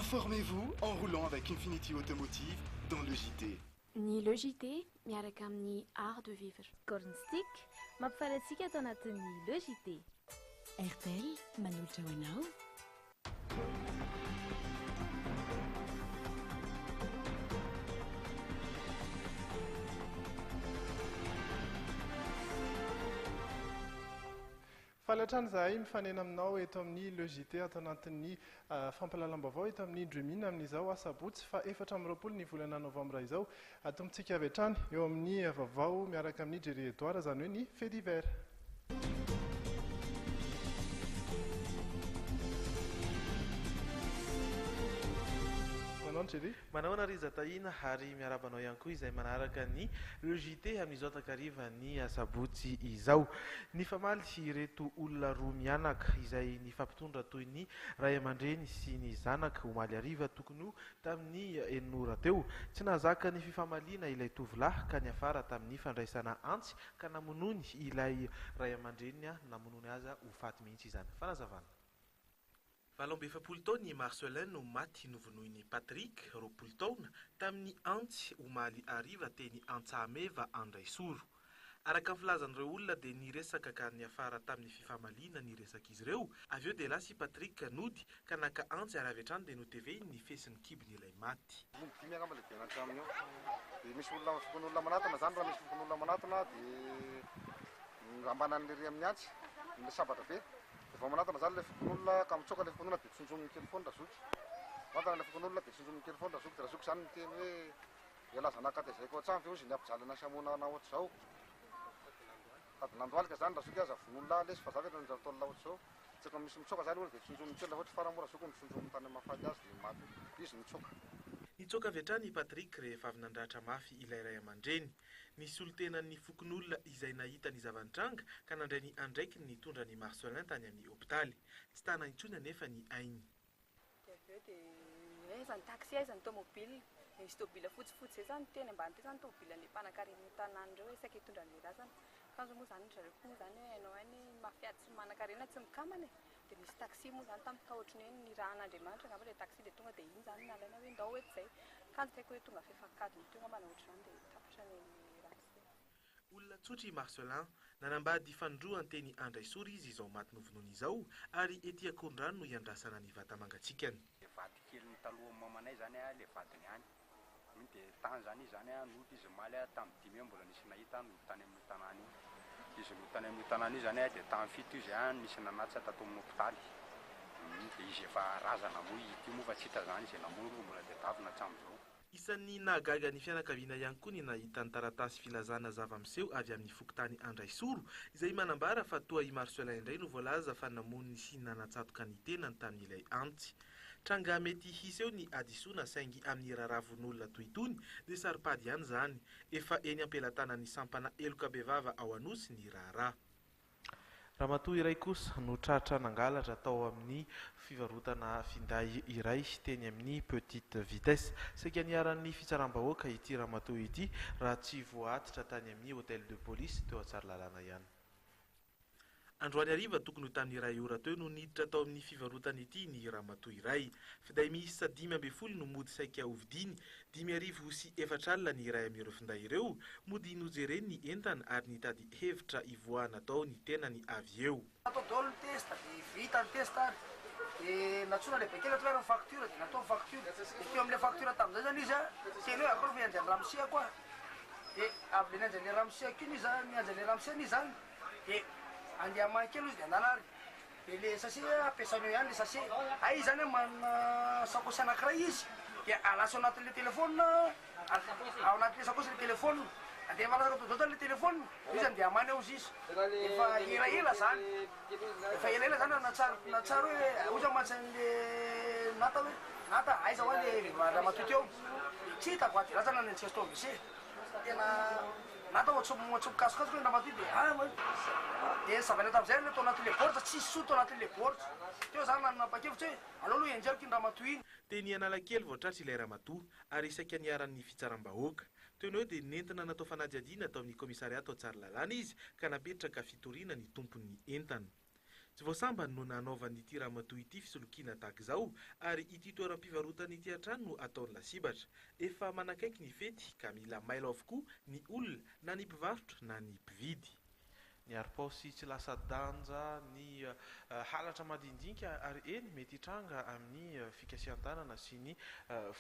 Informez-vous en roulant avec Infinity Automotive dans le JT. Ny le JT miaraka amin'ny art de vivre. Cornstick mampifarantsika atao anatin'ny le JT. RTL manolotra ho anao. Falatrany zahay mifanena aminao eto amin'ny le JT atao anatin'ny fampalalam-baovao eto amin'ny Dreamina amin'izao asabotsy fa 4 ny volana novambra izao atombotsika avy hatrany eo amin'ny vaovao miaraka amin'ny Jerry Edouard izany hoe ny fait divers. Manao na Riza Tahina ary miarabanao ihany koa izay manaraka ny le JT amin'izao takariva ny asabotsy izao. Ny famaly ireto olona roa mianaka izay ny fampitondra toy ny ray aman-dreny sy ny zanaka omaly ariva tokony ho tamin'ny enora teo. Tsy nahazaka ny fifamaliana ilay tovolahy ka niafara tamin'ny fandraisana antsy ka namonony ilay ray aman-dreny namonony aza ho faty mihitsy izany. Fanazavana. Valombe efapolo taona Marcelin no maty novonoiny Patrick roapolo taona tamin'ny antsy omaly ariva teny Antsahameva Andraisoro. Araka ny filazan'ireo olona dia niresaka ka niafara tamin'ny fifamaliana niresaka izy ireo. Avy eo dia lasa i Patrick nody ka naka antsy ary avy hatrany dia noteve ny fesin'ny kibon'ilay maty. Misy olona manatona zany raha misy olona manatona dia ambanan'lery amin'ny antsy le sabatra be. Vao manatona zany le fokon'olona ka mitsoka le fokon'olona dia tsonjominy kely foana razoky. Manatona le fokon'olona dia tsonjominy kely foana razoky. Dia razoky zany ny teny hoe ialaza nakatezayko an-trano fe ozy ny ampijalana samonana ohatr' izao. Tady nandohalika zany razoky aza von'olona lesy fa zavatra ny zarotolona ohatr' izao. Tsaka misy mitsoka zany olo dia tsonjominy kely ohatry faramora razoky mitsonjominy tany mahafaty azy dia maty izy mitsoka. Nitsoka avy hatrany Patrick rehefa avy nandratra mafy ilay ray aman-dreny. Nisy olo-tenan'ny fokon'olona izay nahita ny zavantranga ka nandray ny andraiky ny tondra ny Marcelin tany amin'ny hopitaly. Tsy tana intsony anefa ny ainy. Avy eo dia aiza ny taxi aiza ny tomobile. Misy tomobile fotsifotsy zay zany teny ambany teny zany tomobilan'ilay mpanakarena tanàn'ireo hoe saika hitondra ny raha zany. Kanjo moa zany zareo koa zany hoe hainao any mafiady sy manan-karena tsy mikamana. Dia misy taxi moa zany tamin'ny tahotriny hoe ny rahan'Andriamanitra ngamba ilay taxi dia tonga dia iny zany nalaina hoe ndao eto izay. Kanjo kaiky hoe tonga fefakadiny tonga mbana ohatr'izany dia tapitra ny raha sy. Olona tsotra i Marcelin nanambady fandroany teny Andraisoro izy izao maty novonoana izao ary ety Akondrano no iandrasana ny vata mangatsikany. Vady kely ny taloha mamanay zany le vadiny any. Dia tany zany izy zany nody izy maly tamin'ny 5 mbola nisy nahita no tany amin'ny tanàna io. Izy no tany amin'ny tanàna io zany dia tamin'ny 7 izy nisy nanatsa tato amin'ny hopitaly. Dia izy efa razana moa ity moa fa tsy hita zany izy namono mbola dia tavina hatramin'izao. Isan'ny nahagaga ny fianakaviana ihany koa ny nahita ny taratasy filazana zava-miseho avy amin'ny fokontany Andraisoro izay manambara fa toa i Marcelin indray no voalaza fa namoniny sy nanatsatoka ny tenany tamin'ilay antsy. Tranga mety hiseho ny adisoana saingy amin'ny raharavon'olona toy itony dia saripady ihany zany. Efa eny ampelantanan'ny sampana eloka bevava ao anosy ny raharaha. Ramatoa iray kosa no tratra nangalatra tao amin'ny fivarotana finday iray teny amin'ny petite vitesse. Saika niaran'ny fitsaram-bahoaka ity ramatoa ity raha tsy voatitra tany amin'ny hôtel de police teo Tsaralalàna ihany. Androany ariva tokony ho tamin'ny iray ora teo no niditra tao amin'ny fivarotana ity ny ramatoa iray. Finday miisa 5 no mody saika hovidiny, 5,4 alina ny iray amin'ireo finday ireo. Mody nojereny ny entana ary nitady hevitra ivoahana tao ny tenany avy eo. Natao daholo ny testa dia vita ny testa dia natsona lehibe kely atao ny facture dia natao ny facture. Teo amin'ilay facture tamin'izay zany izy teny hoe akory mianja ny ramosea koa. Dia avy le nianja ny ramosea iny izy nianja ny ramosea izy zany dia andeha mankelo izy dia andalary. Dia le sase ampiasanao ihany le sase. Ay zany manana sakosy anankiray izy dia alasa ao anatin'ilay telefôna ao anatin'ilay sakosy le telefôna. Dia efa lasa todotany le telefôna izy andeha hamany ao izy. Efa elaela zany. Efa elaela zany natsara hoe oza mansan'le nata hoe nata aiza ho le ramatoa teo. Tsy hitako aty razana ny antsika tao vise. Tena nata matsobo kasokasoka ny ramatoa dia zavana tamin'izay le tao anatin'ilay boritra tsisy soa tao anatin'ilay boritra. Teo zany nanapa-kevitra hoe aleo aloha enjeriko ny ramatoa iny. Teny Analakely voatratra ilay ramatoa ary saika niaran'ny fitsaram-bahoaka. Teo eo dia nentina natao fanadihadiana tao amin'ny komisariato ao Tsaralalàna izy ka napetraka fitoriana ny tompon'ny entana. Tsy voasambany no nanaovany ity ramatoa ity fisolokiana tahaka izao ary ity toeram-pivarotana ity hatrany no ataony lasibatra. Efa manakaiky ny fety ka mila mailo avokoa ny olona na ny mpivarotra na ny mpividy. Ny ari-paosy tsy lasa danja ny halatra madindinika ary eny mety tranga amin'ny fikasian-tanana sy ny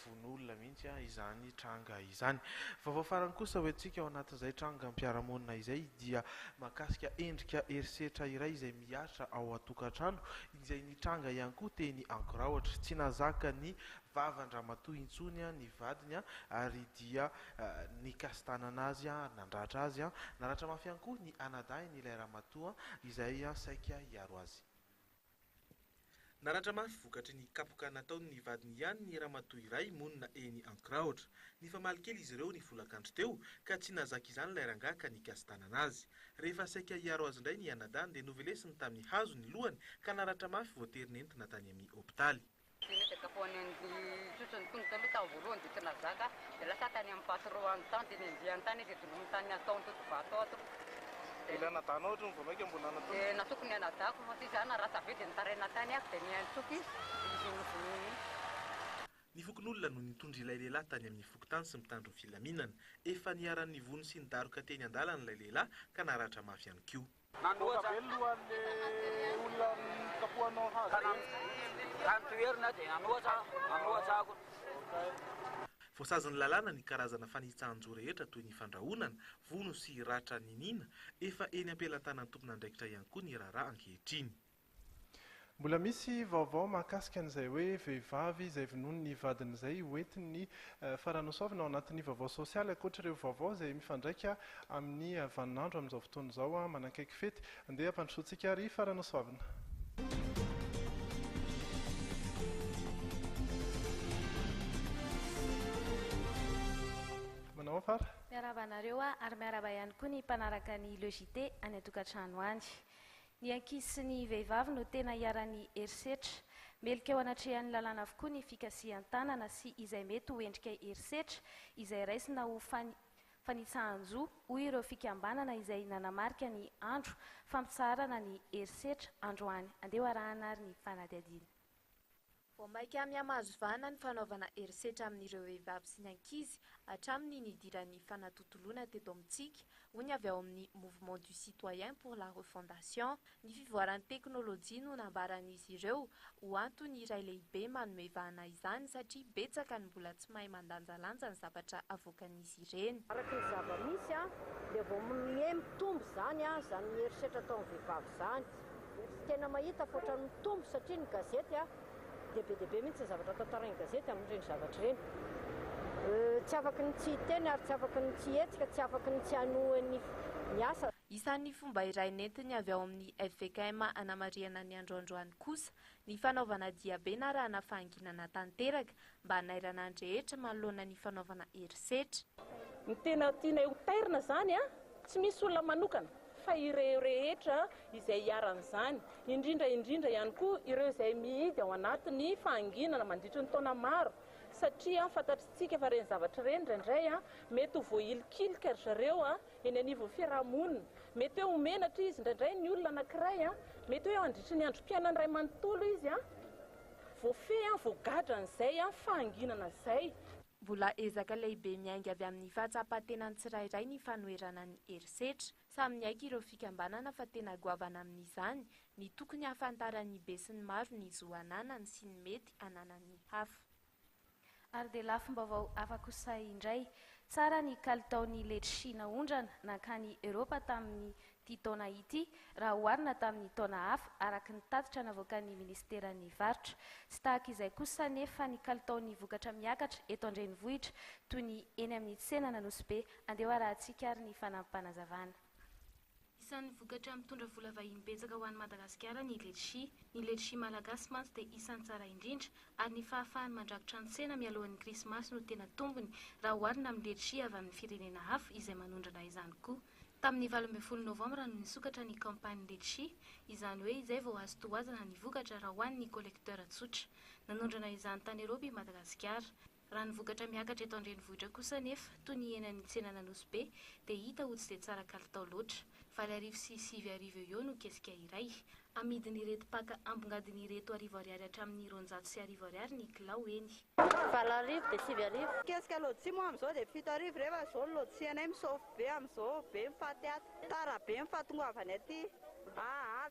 von'olona mihitsy izany tranga izany. Vaovao farany kosa hoentsika ao anatin'izay tranga mpiaramonina izay dia mahakasika endrika herisetra iray izay miatra ao an-tokantrano izay ny tranga ihany koa teny ankoraotra. Tsy nazaka ny vavan-dramatoa intsony ny vadiny ary dia nikastanana azy nandratra azy naratra mafy ihany koa ny anadahiny ilay ramatoa izay saika hiaro azy. Naratra mafy vokatry ny kapoka nataony ny vadiny ihany ny ramatoa iray monina eny ankoraotra. Ny famaly kely izy ireo ny volakandro teo ka tsy nazaka izany ilay rangaha ka nikastanana azy. Rehefa saika hiaro azy indray ny anadahiny dia novelesiny tamin'ny hazo ny lohany ka naratra mafy voatery nentina tany amin'ny hopitaly. Kapoany tsotsony tonga taloha tamin'ny voalohany dia tsy nazaka dia lasa tany amin'ny patron an-tany dia nendiany tany dia dolominy tany ataony totovato ato. Ilay anadahana ohatra ny voamaika ambony anatao? Dia natoko ny anadahako fa ty izany narasa be dia nitaraina tany ako dia niantsoky izy novoniny. Ny fokon'olona no nitondra ilay lehilahy tany amin'ny fokotany sy mitandro ny filaminana. Efa niaran'ny vony sy ny daroka teny an-dalana ilay lehilahy ka naratra mafy ihany koa. Voasazon'ny lalàna ny karazana fanitsahan-jo rehetra toy ny fandrahonana, vono sy ratra ninina, efa eny ampelantanan'ny tompon'andraikitra ihany koa ny raharaha ankehitriny. Mbola misy vaovao mahakasika an'izay hoe vehivavy izay vonoiny ny vadiny izay hoentiny faranosoavana ao anatin'ny vaovao sosialy ankoatr'ireo vaovao izay mifandraika amin'ny vaninandro amin'izao fotoana izao manakaiky fety. Andeha ampandrosoantsika ary faranosoavana. Manao fara? Miaraba anareo ary miaraba ihany koa ny mpanaraka ny logité any an-tokantrano any. Ny ankizy sy ny vehivavy no tena hiaran'ny herisetra. Melika eo anatrehan'ny lalàna avokoa ny fikasihan-tanana sy izay mety ho endrika herisetra izay raisina ho fanitsahan-jo hoy ireo fikambanana izay nanamarika ny andro fampitsarana ny herisetra androany. Andeha arahana ary ny fanadihadiana. Vao maika mihamazovana ny fanaovana herisetra amin'ireo vehivavy sy ny ankizy hatramin'ny nidiran'ny fanatontoloana teto amintsika hoy ny avy ao amin'ny mouvement du citoyen pour la refondation. Ny fivoaran'ny teknôlôjia no nambaran'izy ireo ho antony iray lehibe manome vahana izany satria betsaka ny mbola tsy mahay mandanjalanja ny zavatra avoakan'izy ireny. Araka ny zava-misy dia vao mitombo zany zany herisetra ataon'ny vehivavy zany. Tena mahita foatra mitombo satria ny gazety dia be dia be mihitsy ny zavatra tantarain'ny gazety amin'ireny zavatra ireny. Tsy afaka ny tsy teny ary tsy afaka ny tsy hetsika, tsy afaka ny tsy hanohan'ny miasa. Isan'ny fomba iray nentiny avy ao amin'ny FVKM anamariana ny androandroany kosa ny fanaovana diabe na rahana fahanginana tanteraka mba hanairana ny rehetra manoloana ny fanaovana herisetra. Ny tena tiana ho tairina zany tsy misy olona manokana fa ireo rehetra izay hiaran'izany, indrindra ihany koa ireo izay mihidy ao anatin'ny fahanginana mandritra ny taona maro satria fantatritsika fa reny zavatra reny indraindray mety ho voahilikilika ry zareo eny anivon'ny fiarahamonina, mety hoe homenatra izy indraindray ny olona anankiray mety hoe andritra ny androm-piainany ray manontolo izy voafe voagadra n'izay fahanginana izay. Mbola ezaka lehibe miainga avy amin'ny fahatsapatenan'ny tsirairay ny fanoherana ny herisetra. Samy miaiky ireo fikambanana fa tena goavana amin'izany ny tokony hafantaran'ny be sy ny maro ny zo ananany sy ny mety ananan'ny hafa. Ary dia lafim-baovao afa-kosa indray, tsara ny kalitaon'ny letshina ondrana nankany Eropa tamin'ny ity taona ity raha oharina tamin'ny taona hafa araka ny tatitra navoakan'ny ministeran'ny varotra. Sy tahaka izay kosa nefa ny kalitaon'ny vokatra miakatra eto an-drenivohitra toy ny eny amin'ny tsena Nanosy. Andeha arahantsika ary ny fanampanazavana. Isan'ny vokatra mitondra vola vahiny betsaka ho an'i Madagasikara ny letshi. Ny letshi malagasy mantsy dia isan'ny tsara indrindra ary ny fahafahany mandrakotra ny tsena mialohan'ny krismasy no tena tombony raha oharina amin'ny letshi avy amin'ny firenena hafa izay manondrana izany koa. Tamin'ny 12 Novambra no nisokatra ny kampany letshi, izany hoe izay vao azo tohazana ny vokatra raha hohanin'ny kolekteur tsotra. Nanondrana izany tany Eropa i Madagasikara. Raha ny vokatra miakatra eto an-drenivohitra kosa nefa toy ny eny amin'ny tsena Nanosy dia hita ho tsy dia tsara kalitao loatra. valarivo sy 7 eo no kesika iray. Amidin'ireto paka ambongadin'ireto 10 hatramin'ny 900 ny kilao eny. 7 dia 7. Kesika lôdisia moa amin'izao dia 7 rehefa izao lôdisia anay misôfo be amin'izao be mifaty ato. Tara be mifatongavany aty.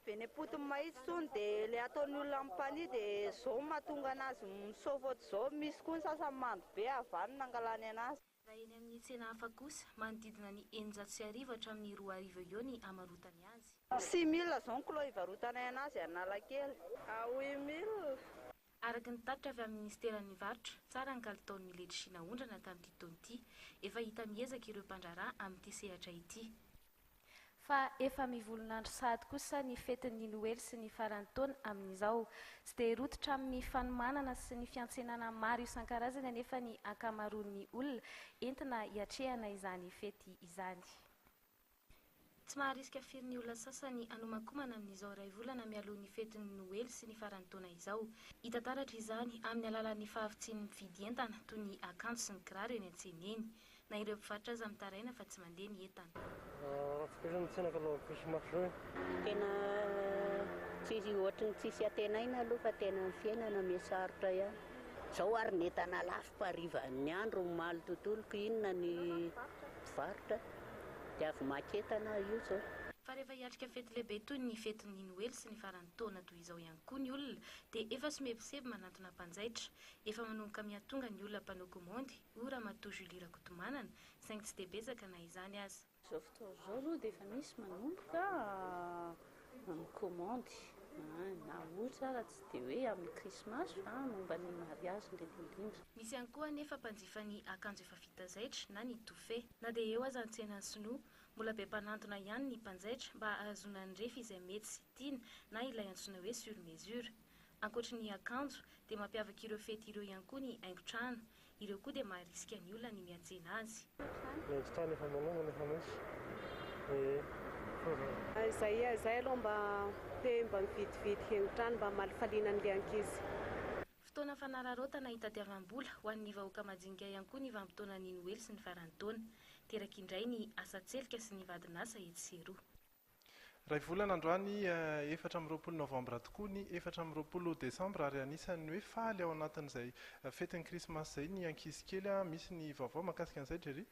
Be ny potony mahitsy tsony dia le ataon'ny olona ampany dia izao mahatonga anazy misôfo ohatr'izao. Misy koa ny sasany mando be avaniny nangalany anazy. Raha eny amin'ny tsena hafa kosa manodidina ny 900 hatramin'ny 2 eo ny amarotany azy. 6 000 izao ny kilao ivarotanay anazy Analakely. 8 000. Araka ny tatitra avy amin'ny ministeran'ny varotra, tsara ny kalitaon'ny letisia naondrana tamin'ity taona ity, efa hita miezaka ireo mpandrarà amin'ity sehatra ity. Fa efa mivolonandro sahady kosa ny fetin'ny Noely sy ny faran'ny taona amin'izao. Tsy dia rototra amin'ny fanomanana sy ny fiantsenana maro isan-karazany anefa ny ankamaroan'ny olona entina hiatrehana izany fety izany. Tsy maharisika firin'ny olona sasany anomakomana amin'izao iray volana mialohan'ny fetin'ny Noely sy ny faran'ny taona izao. Hita taratra izany amin'ny alalan'ny fahavitsin'ny mividy entana toy ny akanjo sy ny kiraro eny an-tsena eny. Na ireo mpivarotra aza mitaraina fa tsy mandeha ny entana. Tena tsisy ohatry ny tsisy atenaina aloha fa tena ny fiainana miasarotra ihany. Izao ary ny entana lafo parivan'ny andro maly tontoloko inona ny mpivarotra dia avy maketana io zao. Fa rehefa hiatrika fety lehibe toy ny fetin'ny Noely sy ny faran'ny taona toy izao ihany koa ny olona dia efa somebiseby manantona mpanjaitra. Efa manomboka miatonga ny olona mpanao komandy, ora matoa Julie Rakotomanana, saingy tsy dia betsaka na izany aza. Izao fotoana izao aloha dia efa misy manomboka mikomandy. Na ohatra raha tsy dia hoe amin'ny krismasy fa momba ny mariazy indrindra. Misy ihany koa anefa mpanjifa ny akanjo efa vita zaitra na ny tofe. Na dia eo aza ny tsenan'ny sinoa, mbola be mpanantona ihany ny mpanjaitra mba ahazona ny refy izay mety sy tiana na ilay antsoina hoe sur mesure. Ankoatra ny akanjo dia mampiavaka ireo fety ireo ihany koa ny haingon-trano. Ireo koa dia maharisika ny olona ny miantsena azy. Izay aloha mba mividividy haingon-trano mba malifaliana an'ilay ankizy. Fotoana fanararaotana hitadiavam-bola ho an'ny vahoaka majinika ihany koa ny vanim-potoanan'ny Noely sy ny faran'ny taona. Teraka indray ny asa tselika sy ny vadinasa etsy sy eroa. Ray volana androany 4 Novambra tokoa ny 4 Desambra ary anisan'ny hoe faly ao anatin'izay fetin'ny krismasy izay ny ankizy kely. Misy ny vaovao mahakasika an'izay Jerry?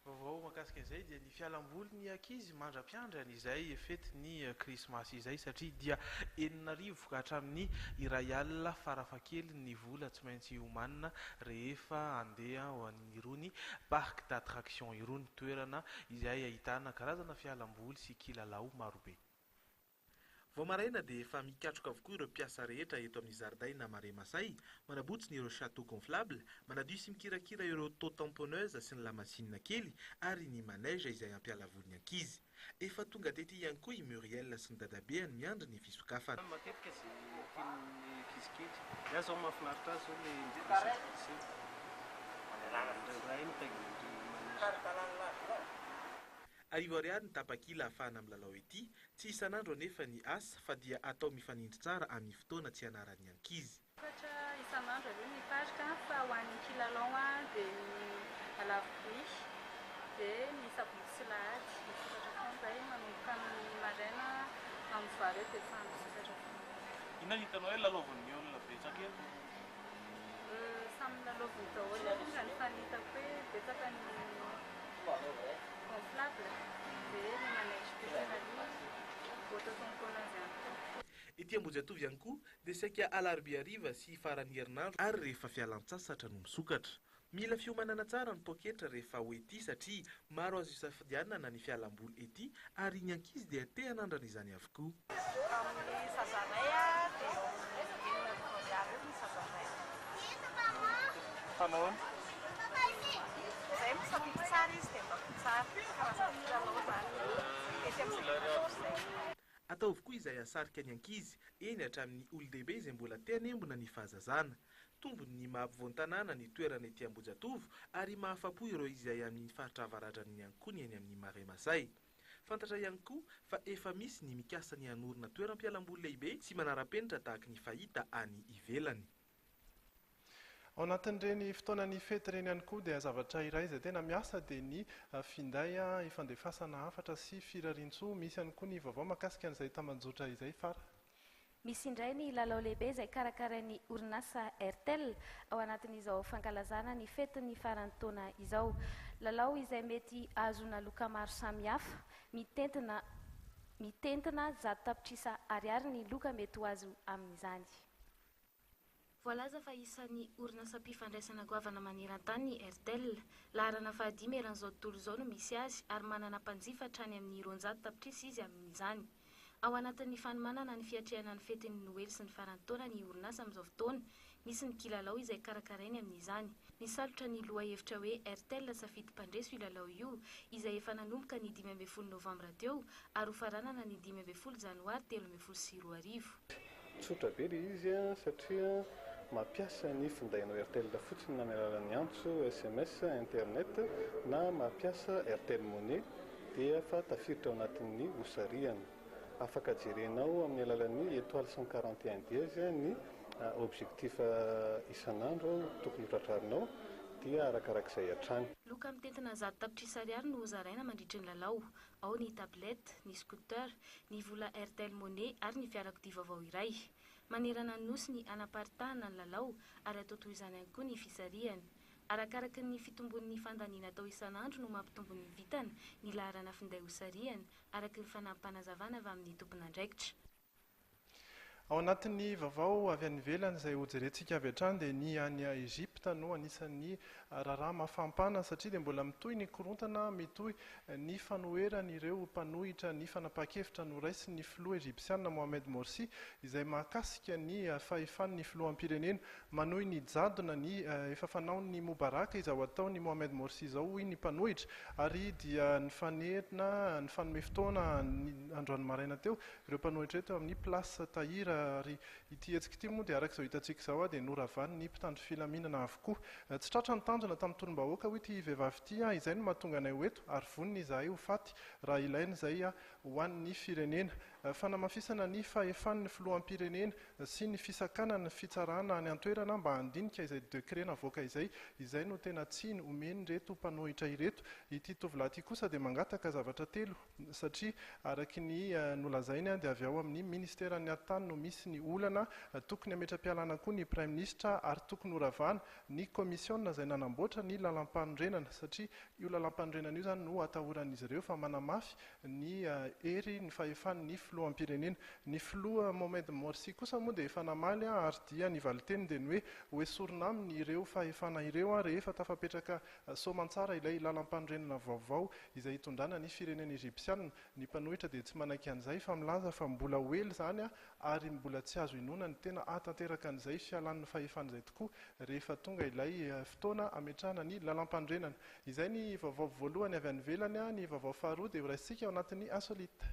Vaovao mahakasika izay dia ny fialamboly ny ankizy mandra-piandrana izay fety ny krismasy izay satria dia 9 ka hatramin'ny 2 alina farafakely ny vola tsy maintsy homanina rehefa andeha ho an'ny irony parc d'attraction irony toerana izay ahitana karazana fialamboly sy kilalao marobe. Vao maraina dia efa mikatroka avokoa ireo mpiasa rehetra eto amin'ny zaridaina Maremasay, manabotsy ireo chateau gonflable, manadio sy mikirakira ireo taux tamponneuse sy ny lamasinina kely ary ny manège izay ampialavoly ny ankizy. Efa tonga tety ihany koa i Muriel sy ny dadabeany miandry ny fisokafana. Matetika izay tian'ny ankizy kely. Ia zao mahafinaritra azy zao ilay Arivo ariary ny tapakila ahafahana amin'ny lalao ety, tsy isan'andro anefa ny asa fa dia atao mifanindry tsara amin'ny fotoana tsy anaran'ny ankizy. Isan'andro aloha ny patrika fa ho an'ny kilalao dia ny alavobia dia ny sabotsy sy lahady. Misokatra foana izay manomboka amin'ny maraina amin'ny valo eo dia fa misokatra foana. Inona hitanao hoe lalaovan'ny olona betsaka eo? Samy lalaovan'ny daholo aloha ny fanitako hoe betsaka ny gonflable dia ny manège personnalisme ohatra fompona azy ihany koa. Ety Ambohijatovo ihany koa dia saika alarobia hariva sy faran'ny herinandro ary rehefa fialan-tsasatra no misokatra. Mila fiomanana tsara ny poketra rehefa ho ety satria maro azo isafidianana na ny fialamboly ety ary ny ankizy dia te hanandrana izany avokoa. Amin'ny sazanay dia enina ariary ny sazanay. Fanao Izay misafidy tsara izy dia mba tsara karazana kilalao zany ety amin'izay. Atao avokoa izay asarika ny ankizy eny hatramin'ny olon-dehibe izay mbola te hanembona ny fahazazana. Tombony ny mahampivoan-tanàna ny toerana ety Ambohijatovo ary mahafapo ireo izay amin'ny faritra avaradrany ihany koa ny eny amin'ny Maremasay. Fantatra ihany koa fa efa misy ny mikasa ny hanorina toeram-pialamboly lehibe sy manara-penitra tahaka ny fahita any ivelany. ao anatin'ireny fotoanany fety ireny ihany koa dia zavatra iray izay tena miasa dia ny finday ifandefasana hafatra sy firarian-tsoa. Misy ihany koa ny vaovao mahakasika an'izay tamanjotra izay fara. Misy indray ny lalao lehibe izay karakarain'ny orinasa Airtel ao anatin'izao fankalazana ny fetin'ny faran'ny taona izao. Lalao izay mety azona loka maro samihafa, mitentina zato tapitrisa ariary ny loka mety ho azo amin'izany. Voalaza fa isan'ny orinasa mpifandraisana goavana maneran-tany ny Airtel. Laharana fahadimy eran'izao tontolo izao no misy azy ary manana mpanjifa hatrany amin'ny 200 tapitrisa izy amin'izany. Ao anatin'ny fanomanana ny fiatrehana ny fetin'ny Noely sy ny faran'ny taona ny orinasa amin'izao fotoana, misy ny kilalao izay karakarainy amin'izany. Nisalotra ny lohahevitra hoe Airtel safidy mpandreso io lalao io, izay efa nanomboka ny 15 novambra teo ary ho faranana ny 15 janoary 2024. Tsotra be ilay izy satria mampiasa ny findainao Airtel fotsiny na amin'ny alalan'ny antso, SMS, internet na mampiasa Airtel Money dia fa tafiditra ao anatin'ny hosariana. Afaka jerenao amin'ny alalan'ny étoile 141 dièse ny objectif isan'andro tokony hotratrarinao dia arakarak'izay hatrany. Loka mitentina 100 tapitrisa ariary no zaraina mandritry ny lalao. Ao ny tablette, ny scooter, ny vola Airtel Money ary ny fiarakodia vaovao iray. Manerana ny nosy ny anaparitahana ny lalao ary atao toy izany ihany koa ny fisarihany. Arakaraky ny fitombon'ny fandaniana atao isan'andro no mampitombo ny vitana ny laharana finday hosarihany araky ny fanampanazavana avy amin'ny tompon'andraikitra. Ao anatin'ny vaovao avy any ivelany izay hojerentsika avy hatrany dia ny any Egypte no anisan'ny raharaha mafampana satria dia mbola mitohy ny korontana, mitohy ny fanoheran'ireo mpanohitra ny fanapahan-kevitra noraisy ny filoha Egyptiana Mohamed Morsi izay mahakasika ny fahefan'ny filoham-pirenena manohy ny jadona ny efa fanaon'ny Mubaraka izao ataony Mohamed Morsi izao hoy ny mpanohitra ary dia ny fanehina ny fanome fotoana androany maraina teo ireo mpanohitra eto amin'ny place Tahir ary ity hetsika ity moa dia arak'izao hitantsika izao dia noravany ny mpitandro filaminana avokoa. Tsy tratra ny tanjona tamin'ny tolom-bahoaka ho ity vehivavy ity izay no mahatonga anay ho eto ary voniny izahay ho faty raha ilaina izay ho an'ny firenena. Fanamafisana ny fahefan'ny filoham-pirenena sy ny fisakanana ny fitsarana any an-toerana mba handinika izay dekret navoaka izay no tena tsiny omeny reto mpanohitra ireto. Ity tovolahy ity kosa dia mangataka zavatra telo satria araky ny nolazainy dia avy ao amin'ny ministeran'ny artany no misy ny olana tokony ametra-pialana koa ny prime ministre ary tokony horavana ny komisiona izay nanamboatra ny lalam-pandrenana satria io lalam-pandrenana io izany no atahoran'izy ireo fa manamafy ny hery ny fahefan'ny filoham-pirenena. Ny filoha Mohamed Morsi kosa moa dia efa namaly ary dia ny valiteny dia ny hoe esorina aminy ireo fahefana ireo rehefa tafapetraka soamantsara ilay lalam-pandrenana vaovao izay hitondrana ny firenena Egyptiana. Ny mpanohitra dia tsy manaiky an'izay fa milaza fa mbola hoely izany ary mbola tsy azo inona ny tena atanteraka an'izay fialan'ny fahefan'izay tokoa rehefa tonga ilay fotoana ametrahana ny lalam-pandrenana. Izay ny vaovao voalohany avy any ivelany. Ny vaovao faharoa dia horaisitsika ao anatin'ny insolite.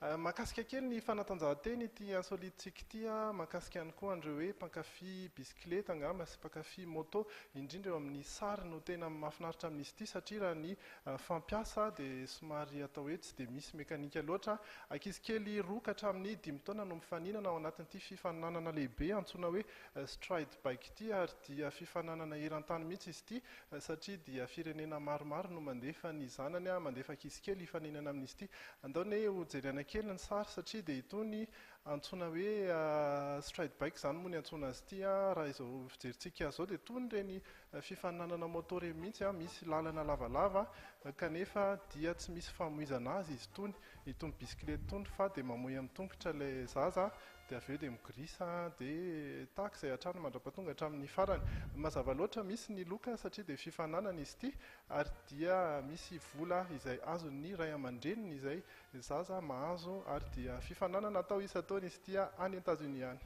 Mahakasika kely ny fanatanjahanteny ity insolitetsika ity mahakasika ihany koa an'ireo hoe mpankafy bisikileta angamba sy mpankafy moto indrindra eo amin'ny sary no tena mahafinaritra amin'izy ity satria raha ny fampiasa dia somary atao hoe tsy dia misy mekanika loatra. Ankizy kely roa hatramin'ny 5 taona no mifaninana ao anatin'ity fifaninanana lehibe antsoina hoe stride bike ity ary dia fifaninanana eran-tany mihitsy izy ity satria dia firenena maromaro no mandefa ny zanany mandefa ankizy kely hifaninana amin'izy ity. Andaony ho jerena kely ny sary satria dia itony antsoina hoe stride bike izany moa ny antsoina azy ity raha izao fijerintsika azy zao dia tony ireny fifaninanana moto ireny mihitsy misy lalana lavalava kanefa dia tsy misy famoizana azy izy itony bisikileta itony fa dia mamoy amin'ny tongotra ilay zaza dia avy eo dia migrisa dia tahaka izay hatrany mandrapatonga hatramin'ny farany. Mazava loatra misy ny loka satria dia fifaninanana izy ity ary dia misy vola izay azon'ny ray aman-dreniny izay zaza mahazo ary dia fifaninanana atao isan-taona izy ity any États-Unis any.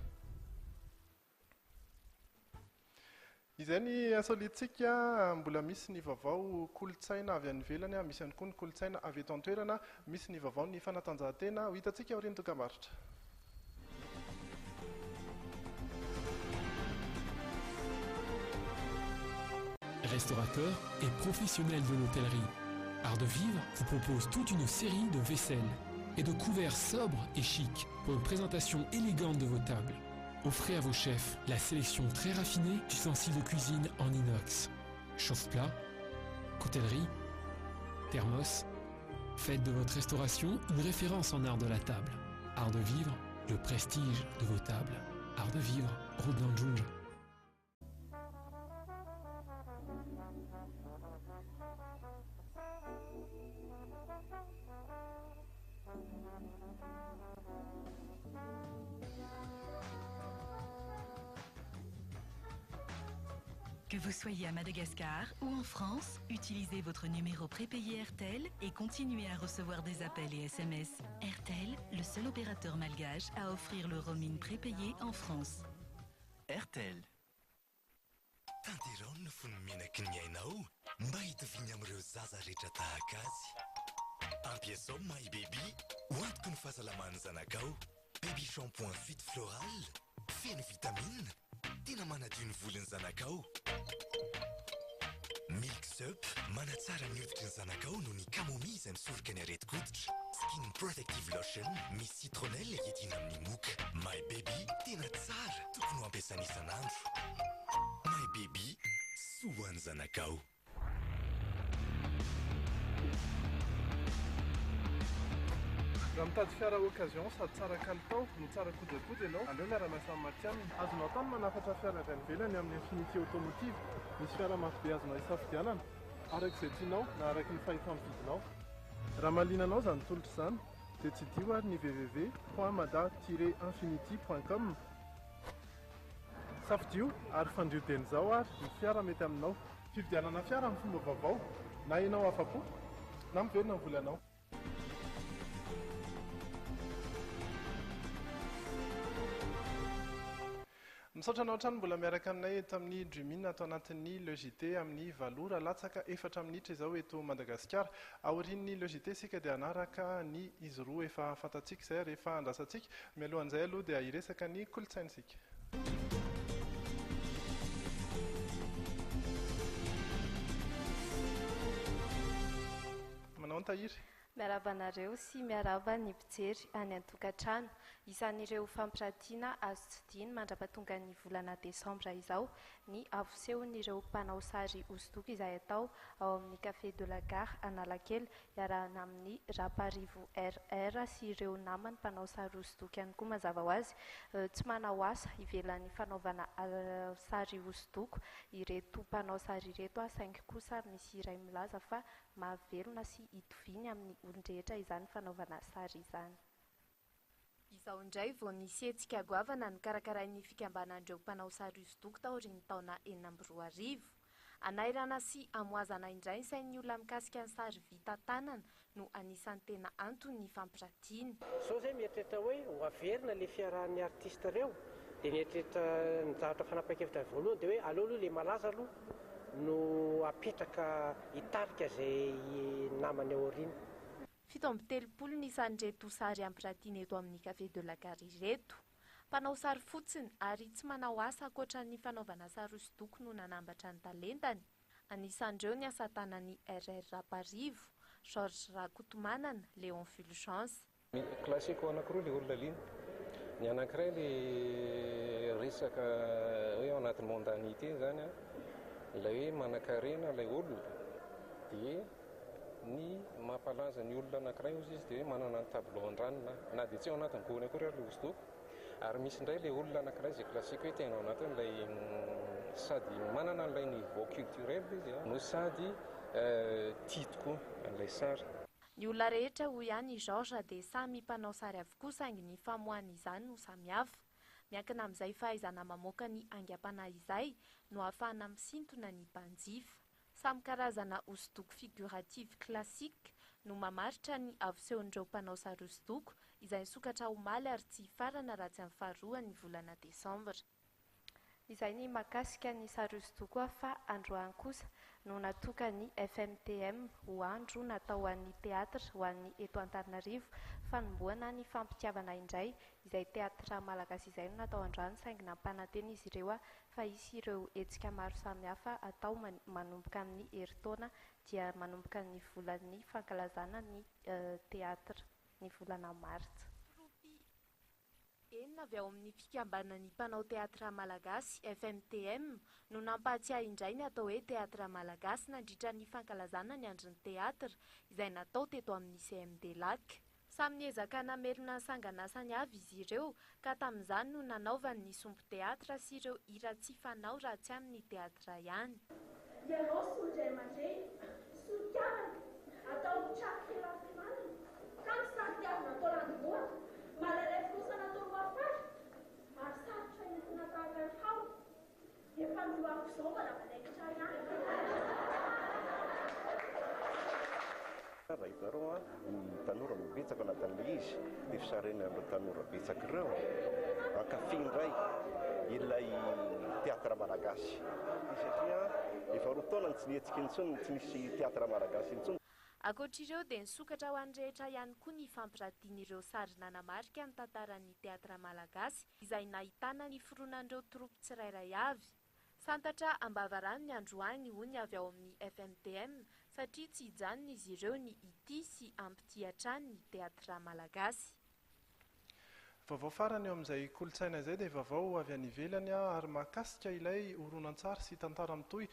Izay ny insolitetsika mbola misy ny vaovao kolotsaina avy any ivelany misy ihany koa ny kolotsaina avy eto an-toerana, misy ny vaovao ny fanatanjahantena ho hitantsika ao ireny dokam-barotra. Restaurateur et professionnel de l'hôtellerie. Art de Vivre vous propose toute une série de vaisselles et de couverts sobres et chics pour une présentation élégante de vos tables. Offrez à vos chefs la sélection très raffinée d'ustensiles de cuisine en inox. Chauffe-plat, coutellerie, thermos. Faites de votre restauration une référence en art de la table. Art de Vivre, le prestige de vos tables. Art de Vivre, route d'Anjouj. Que vous soyez à Madagascar ou en France, utilisez votre numéro prépayé RTL et continuez à recevoir des appels et SMS. RTL, le seul opérateur malgache à offrir le roaming prépayé en France. RTL. Tanterao ny fony menaky ny ainao mba hitaviany amin'ireo zaza rehetra tahaka azy. Ampiasao My Baby ho antoky ny fahasalaman'ny zanakao. Baby shampoing vite floral, feno vitamine, tena manadio ny volon'ny zanakao. Milk Sup manatsara ny hoditry ny zanakao noho ny camomille izay misoroka ny aretin-koditra. Skin Protective Lotion misy citronelle iadina amin'ny moka. My Baby tena tsara, tokony ho ampiasana isan'andro. My Baby, soa ny zanakao. raha mitady fiara occasion sady tsara kalitao no tsara kodakody ianao andreo miara-miasa amin'ny matianina azonao tany manafatra fiara avy any ivelany amin'ny Infinity Automotive. Misy fiara maro be azonao isafidianana arak'izay tianao na araky ny fahita-mividinao. Raha malinanao zany tolotra izany dia tsy dio ary ny www.mada-infinity.com. Safidio ary fandriodeny izao ary ny fiara mety aminao. Fividianana fiara amin'ny fomba vaovao na ianao afa-po na miverina ny volanao. Misaotra anao hatrany mbola miaraka aminay eto amin'ny Dreaming atao anatin'ny Le JT amin'ny valora latsaka 4 minitra izao eto Madagasikara. Aorian'ny Le JT sika dia anaraka ny izy roa efa fantatsika izay rehefa andrasantsika. Mialohan'izay aloha dia hiresaka ny kolontsaintsika. Manao ny tahiry. Miaraba anareo sy miaraba ny mpijery any an-tokantrano. Isan'ireo fampiratiana azo tsidiny mandrapatonga ny volana desambra izao ny avosehon'ireo mpanao sary hosodoko izay atao ao amin'ny Café de la Gare Analakely iarahana amin'ny Raparivo RR sy ireo namany mpanao sary hosodoko ihany koa mazava ho azy. Tsy manao asa ivelan'ny fanaovana sary hosodoko ireto mpanao sary ireto saingy kosa misy iray milaza fa mahavelona sy hitoviny amin'ny olon-drehetra izany fanaovana sary izany. Izao indray vao nisy hetsika goavana ny karakarain'ny fikambanan'ireo mpanao sary hosodoko taorian'ny taona 2014. Anairana sy amoazana indray sain'ny olona mikasika ny sary vita tanana no anisan'ny tena antony ny fampiratiana. Sao zay mieritreritra hoe ho averina le fiarahan'ny artista ireo dia mieritreritra ny zavatra fanapa-kevitra voalohany dia hoe aleo aloha le malaza aloha no apetraka hitarika izay namany aoriana. 7 nisan'ireto sary ampiratiana eto amin'ny Café de la Gare ireto. Mpanao sary fotsiny ary tsy manao asa ankoatra ny fanaovana sary hosodoko no nanambatra ny talentany. Anisan'ireo ny asa tanan'ny RR Raparivo, Georges Rakotomanana, Léon Fulgence. Klasiko anankiroa le olona liana. Ny anankiray le resaka hoe ao anatin'ny mondanité zany ilay hoe manan-karena ilay olona dia ny mampalaza ny olona anankiray ozy izy dia hoe manana ny tableau an-dranona na dia tsy ao anatin'ny gony akory ary le hosodoko. Ary misy indray le olona anankiray izay klasiko hoe tena ao anatiny ilay sady manana an'ilay niveau culturel izy no sady tia tokoa an'ilay sary. Ny olona rehetra hoy ihany Georges dia samy mpanao sary avokoa saingy ny famoahana izany no samihafa. Miankina amin'izay fahaizana mamoaka ny aingam-panahy izay no ahafahana misintona ny mpanjifa. Samy karazana hosodoko figurative klasika no mamaritra ny avosehon'ireo mpanao sary hosodoko izay sokatra omaly ary tsy farana raha tsy amin'ny faharoa ny volana desambra. Izay ny mahakasika ny sary hosodoko fa androany kosa no natokany FMTM ho andro natao ho an'ny teatra ho an'ny eto Antananarivo fanomboana ny fampitiavana indray izay teatra malagasy izay no natao androany saingy nampananteny izy ireo fa isy ireo hetsika maro samihafa atao manomboka amin'ny heritaona dia manomboka ny volan'ny fankalazana ny teatra ny volana martsa. Enina avy ao amin'ny fikambanan'ny mpanao teatra malagasy FMTM no nampahatsiahy indray ny atao hoe teatra malagasy nandritra ny fankalazana ny andron'ny teatra izay natao teto amin'ny CMD Lac. Samy niezaka namerina ny sanganasany avy izy ireo ka tamin'izany no nanaovany ny sompo teatra sy ireo hira tsy fanao raha tsy amin'ny teatra ihany. Ianao solindray aman-dreny, solon-kiarana, atao traky filafinana, ka ny saritiavina atao landivoana, malaray fonosana atao roafary, ary sarotra entina tahaka ny hao, efa noako izao manavanaikitra ihany. Raha hitarao ny tanora mibetsaka anatin'ilay izy dia fisarenan'ireo tanora betsaka ireo ankafy indray ilay teatra malagasy satria efa roa taona tsy nietsika intsony tsy nisy teatra malagasy intsony. Ankoatr'ireo dia nisokatra ho an'ny rehetra ihany koa ny fampiratian'ireo sary nanamarika ny tantaran'ny teatra malagasy izay nahitana ny foronan'ireo troupy tsirairay avy. Santatra ambavarano ny androany hoy avy ao amin'ny FMTM satria tsy hijanona izy ireo ny ity sy ampity hatrany ny teatra malagasy. Vaovao farany eo amin'izay kolontsaina izay dia vaovao avy any ivelany ary mahakasika ilay horonan-tsary sy tantara mitohy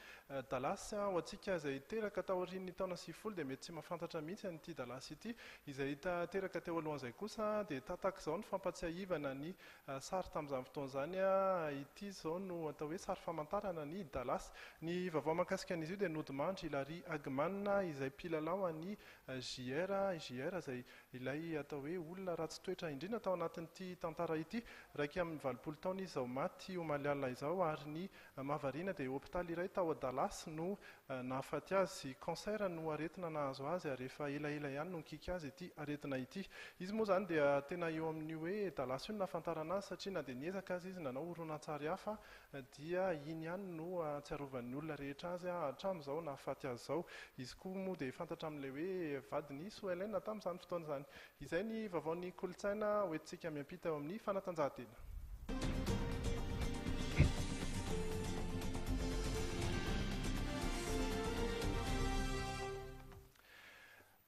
dalasy ho antsika izay teraka taorian'ny taona 90 dia mety tsy mahafantatra mihitsy an'ity dalasy ity izay teraka teo alohan'izay kosa dia tataka izao ny fampatsiahivana ny sary tamin'izany fotoan'izany ity izao no atao hoe sary famantarana ny dalasy. Ny vaovao mahakasika an'izy io dia Nodimandry Hilary Agmanina izay mpilalao an'ny JR izay ilay atao hoe olona ratsy toetra indrindra tao anatin'ity tantara ity. Raika amin'ny 20 taona izy izao maty Omaliala izao ary ny mahavariana dia hôpitaly iray tao Dalasy no nahafaty azy sy cancer no aretina nahazo azy ary efa elaela ihany no nikika azy ity aretina ity. Izy moa izany dia tena eo amin'ny hoe Dalasy io no nahafantarana azy satria na dia niezaka azy izy nanao horonan-tsary hafa dia iny ihany no atsiarovan'ny olona rehetra azy hatramin'izao nahafaty azy izao. Izy koa moa dia fantatra amin'ilay hoe vadiny Soelena tamin'izany fotoana izany. Izay ny vaovaon'ny kolontsaina hoentintsika miampita eo amin'ny fanatanjahantena.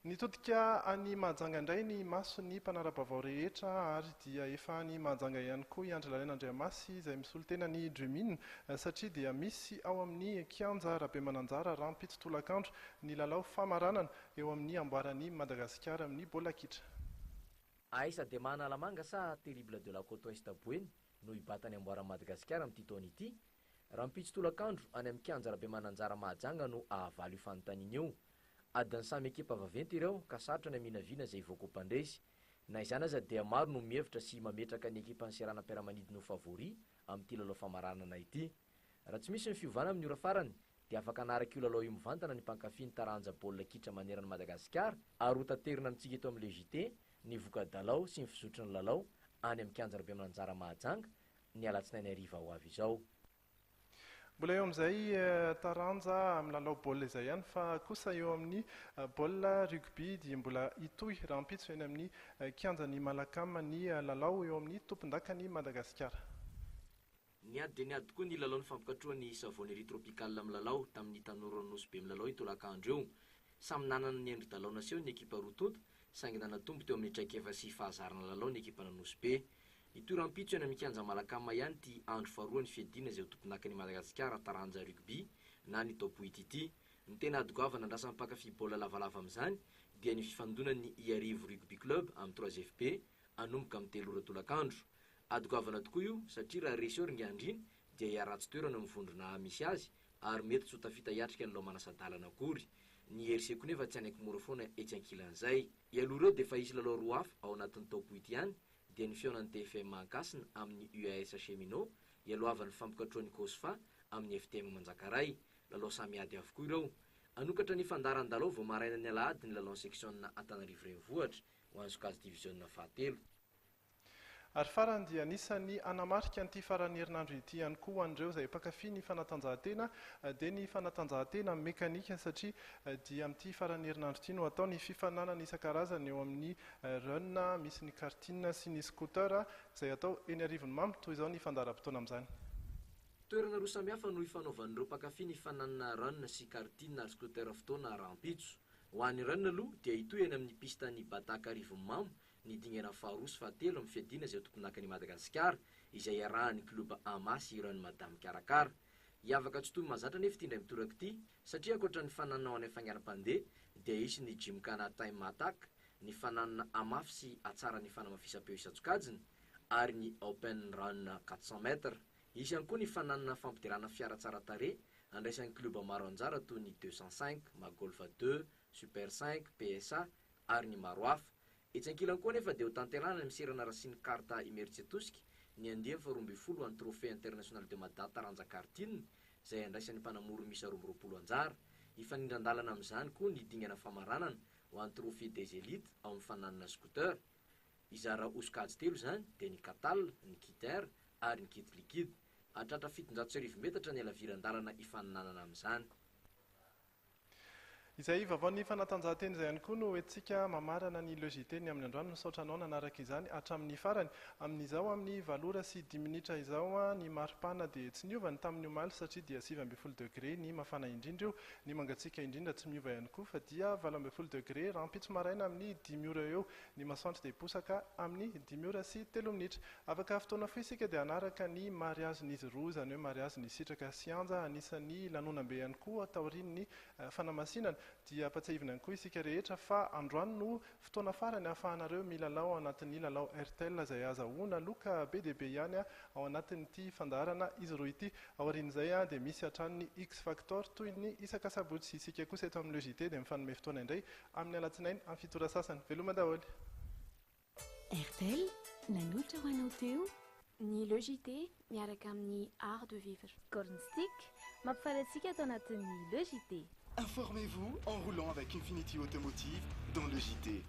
Nitodika any Mahajanga indray ny mason'ny mpanara-baovao rehetra ary dia efa any Mahajanga ihany koa i Andry Lalena Andriamasy izay misolo tena ny Dremin satria dia misy ao amin'ny kianja Rabemananjara Rampitso Tolakandro ny lalao famaranana eo amin'ny amboaran'ny Madagasikara amin'ny baolina kitra. Aisa dia Manalamanga sa Terrible de la Côte Ouest Boeny no hibatany amboaran'ny Madagasikara amin'ity taona ity. Rampitso Tolakandro any amin'ny kianja Rabemananjara Mahajanga no ahavaly io fanontaniana io. Adiny samy ekipa vaventy ireo ka sarotra ny aminavina izay voako mpandresy. Na izany aza dia maro no mihevitra sy mametraka ny ekipa ny Serana-Piaramanidina no favori amin'ity lalao famaranana ity. Raha tsy misy ny fiovana amin'ny ora farany dia afaka hanaraka io lalao io mivantana ny mpankafy ny taranja baolina kitra maneran'ny Madagasikara ary ho taterina amintsika eto amin'ny JT ny voka-dalao sy ny fizotry ny lalao any amin'ny kianja Rabemananjara Mahajanga ny alatsinainy hariva ho avy izao. Mbola eo amin'izay taranja amin'ny lalao baolina izay ihany fa kosa eo amin'ny baolina rugby dia mbola hitohy Rampitso eny amin'ny kianjan'ny Malakama ny lalao eo amin'ny tompon-dakany Madagasikara. Niady dia niady tokoa ny lalao ny fampikatroan'ny Savonnerie Tropicale amin'ny lalao tamin'ny tanora Nosy be milalao Tolakandro eo. Samy nanana ny endry dalao naseho ny ekipa roa toto saingy nanatombo teo amin'ny traikefa sy fahazarana lalao ny ekipa Nosy be. Ito Rampitso eny amin'ny kianja Malakama ihany ty andro faharoa ny fiadiana izay ho tompon-dakan'ny Madagasikara taranja rugby na ny top 8 ity. Ny tena adogoavana andrasan'ny mpankafy baolina lavalava amin'izany dia ny fifandonan'ny Iarivo Rugby Club amin'ny 3FP anomboka amin'ny 3 ora Tolakandro. Adogoavana tokoa io satria raha resy eo ringandriny dia hiaratsy toerana amin'ny vondrona misy azy ary mety tsy ho tafita hiatrika ny lao manasadalana akory. Ny RC koa nefa tsy anaiky mora foana etsy ankilan'izay. Ialoha ireo dia fa hisy lalao roa hafa ao anatin'ny top 8 ihany dia ny feonan'ny TFM Mankasina amin'ny UAS Cheminot ialohavan'ny fampikatroan'ny Kosfa amin'ny FTM Manjakaray. Lalao samy ady avokoa ireo. Anokatra ny fandaran-dalao vao maraina ny alahady ny lalao seksiona Antananarivo renivohitra ho an'ny Sokajy division fahatelo. Ary farany dia anisany anamarika an'ity farany herinandro ity ihany koa an'ireo izay mpankafy ny fanatanjahantena dia ny fanatanjahantena mekanika satria dia amin'ity farany herinandro ity no atao ny fifananana isan-karazany eo amin'ny run, misy ny karting sy ny scooter izay atao eny arivon'ny mamy toy izao ny fandaharam-potoana amin'izany. toerana roa samihafa no ifanaovan'ireo mpakafy ny fananana ranona sy kartina ary scooter fotoana rahampitso. Ho an'ny ranona aloha dia hitoy eny amin'ny pistany Bataka Rivomamo ny dingana faharoa sy fahatelo amin'ny fiadiana izay tokony nakan'i Madagasikara izay arahan'ny kloba Amasy ran'ny Madame Karakara. Hiavaka tsy toy mahazatra nefa ity indray mitoraka ity satria ankoatra ny fananana ao any fangaram-pandeha dia isy ny Gymkhana Time Attack, ny fananana amafy sy atsara ny fanamafisam-peo isatsokajiny ary ny Open Run 400 mètres. Isy ihany koa ny fananana fampidirana fiara tsara tarehy andraisan'ny kluba maro anjara toy ny 205, Magolf 2, Super 5, PSA ary ny maro hafa. Etsy ankilany koa nefa dia ho tanterahana ny miserana Racine Carta Imertsetosky ny 2012 an'ny Trophée International de Mada taranja kartine izay andraisan'ny mpanamory misy 12 anjara. Ifanindran-dalana amin'izany koa ny dingana famaranana ho an'ny Trophée des Élites ao amin'ny fananana scooter. Izara osikajy telo izany dia ny Catal, ny Kiter ary ny Kit Liquide. Hatratra 700 metatra ny alaviran-dalana ifananana amin'izany. Izay vaovao ny fanatanjahanteny izay ihany koa no hoentsika mamarana ny logité ny amin'ny androany misaotra anao nanaraka izany hatramin'ny farany. Amin'izao amin'ny 7:10 minitra izao ny maripana dia tsy niovany tamin'ny omaly satria dia 7 degré ny mafana indrindra io. Ny mangatsika indrindra tsy miova ihany koa fa dia 20 degré rahampitso maraina amin'ny 10 ora eo. Ny masoandro dia posaka amin'ny 10 ora sy 3 minitra. Afaka fotoana foy isika dia anaraka ny mariazin'izy roa, izany hoe mariazin'ny sitraka Sianja, anisan'ny lanonam-be ihany koa taorian'ny fanamasinana. Dia patsahivina ihany koa isika rehetra fa androany no fotoana farany ahafahanareo milalao ao anatin'ny lalao RTL izay azahoana loka be dia be ihany ao anatin'ity fandaharana izy roa ity. Aorian'izay dia misy hatrany ny X Factor toy ny isaka sabotsy. Isika kosa eto amin'ny logité dia mifanome fotoana indray amin'ny alatsinainy amin'ny fitora sasany. Veloma daholo. RTL, nanotra ho anao teo ny logité miaraka amin'ny art de vivre. Cornstick mampifalantsika ato anatin'ny logité. Informez-vous en roulant avec Infinity Automotive dans le JT.